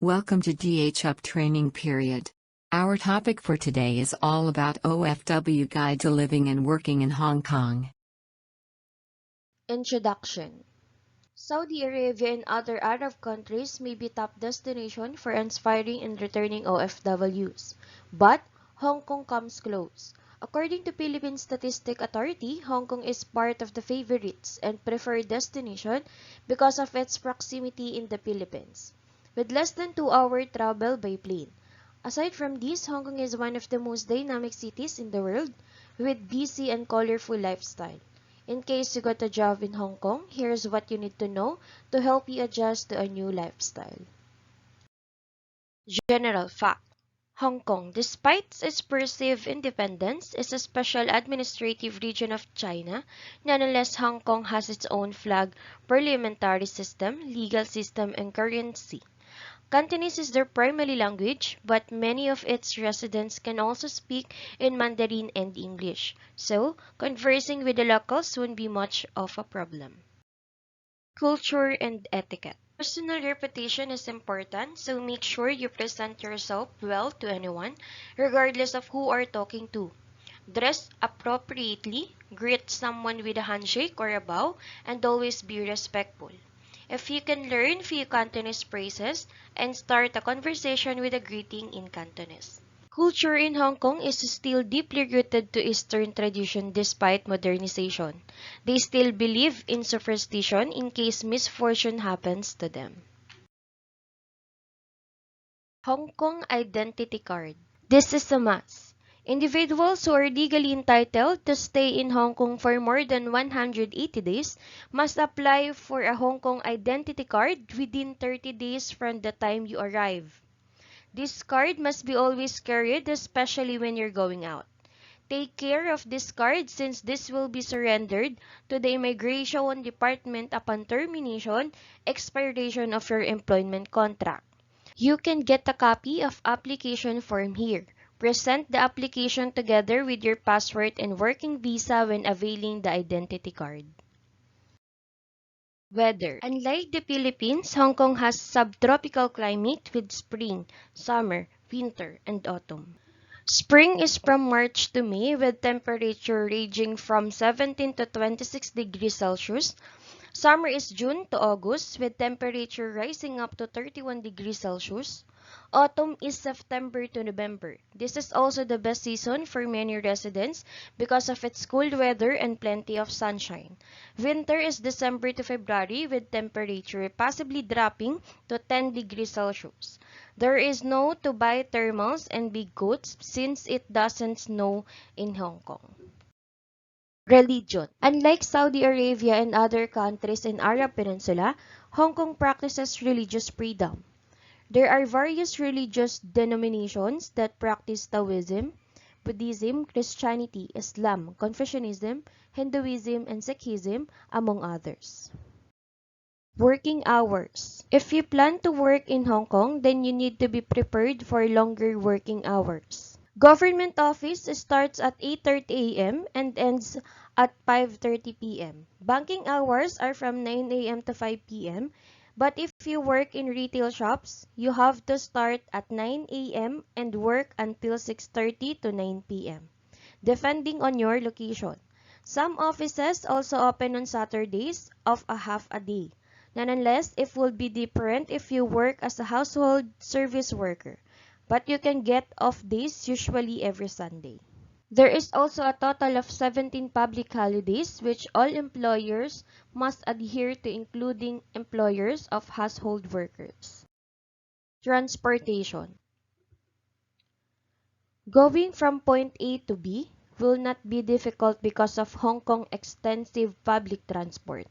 Welcome to DH Up Training Period. Our topic for today is all about OFW Guide to Living and Working in Hong Kong. Introduction. Saudi Arabia and other Arab countries may be top destination for inspiring and returning OFWs, but Hong Kong comes close. According to Philippine Statistic Authority, Hong Kong is part of the favorites and preferred destination because of its proximity in the Philippines, with less than 2-hour travel by plane. Aside from this, Hong Kong is one of the most dynamic cities in the world, with busy and colorful lifestyle. In case you got a job in Hong Kong, here's what you need to know to help you adjust to a new lifestyle. General fact. Hong Kong, despite its perceived independence, is a special administrative region of China. Nonetheless, Hong Kong has its own flag, parliamentary system, legal system, and currency. Cantonese is their primary language, but many of its residents can also speak in Mandarin and English, so conversing with the locals won't be much of a problem. Culture and etiquette. Personal reputation is important, so make sure you present yourself well to anyone, regardless of who are talking to. Dress appropriately, greet someone with a handshake or a bow, and always be respectful. If you can learn few Cantonese phrases and start a conversation with a greeting in Cantonese. Culture in Hong Kong is still deeply rooted to Eastern tradition despite modernization. They still believe in superstition in case misfortune happens to them. Hong Kong Identity Card. This is a must. Individuals who are legally entitled to stay in Hong Kong for more than 180 days must apply for a Hong Kong Identity Card within 30 days from the time you arrive. This card must be always carried, especially when you're going out. Take care of this card since this will be surrendered to the Immigration Department upon termination, expiration of your employment contract. You can get a copy of application form here. Present the application together with your passport and working visa when availing the identity card. Weather. Unlike the Philippines, Hong Kong has subtropical climate with spring, summer, winter, and autumn. Spring is from March to May with temperature ranging from 17 to 26 degrees Celsius. Summer is June to August with temperature rising up to 31 degrees Celsius. Autumn is September to November. This is also the best season for many residents because of its cool weather and plenty of sunshine. Winter is December to February with temperature possibly dropping to 10 degrees Celsius. There is no to buy thermals and big coats since it doesn't snow in Hong Kong. Religion. Unlike Saudi Arabia and other countries in Arab Peninsula, Hong Kong practices religious freedom. There are various religious denominations that practice Taoism, Buddhism, Christianity, Islam, Confucianism, Hinduism, and Sikhism, among others. Working hours. If you plan to work in Hong Kong, then you need to be prepared for longer working hours. Government office starts at 8:30 a.m. and ends at 5:30 p.m. Banking hours are from 9 a.m. to 5 p.m. But if you work in retail shops, you have to start at 9 a.m. and work until 6:30 to 9 p.m. depending on your location. Some offices also open on Saturdays of a half a day. Nonetheless, it will be different if you work as a household service worker, but you can get off days usually every Sunday. There is also a total of 17 public holidays which all employers must adhere to, including employers of household workers. Transportation. Going from point A to B will not be difficult because of Hong Kong extensive public transport.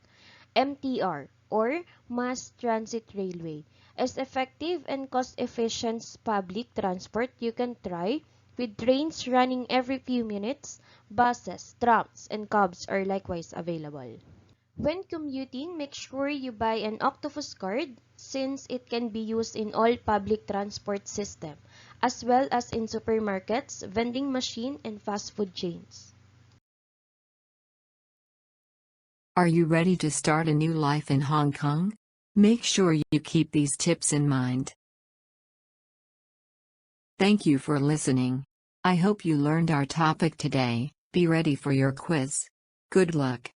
MTR, or Mass Transit Railway, is effective and cost-efficient public transport you can try, with trains running every few minutes. Buses, trams, and cabs are likewise available. When commuting, make sure you buy an Octopus card since it can be used in all public transport system, as well as in supermarkets, vending machine, and fast food chains. Are you ready to start a new life in Hong Kong? Make sure you keep these tips in mind. Thank you for listening. I hope you learned our topic today. Be ready for your quiz. Good luck.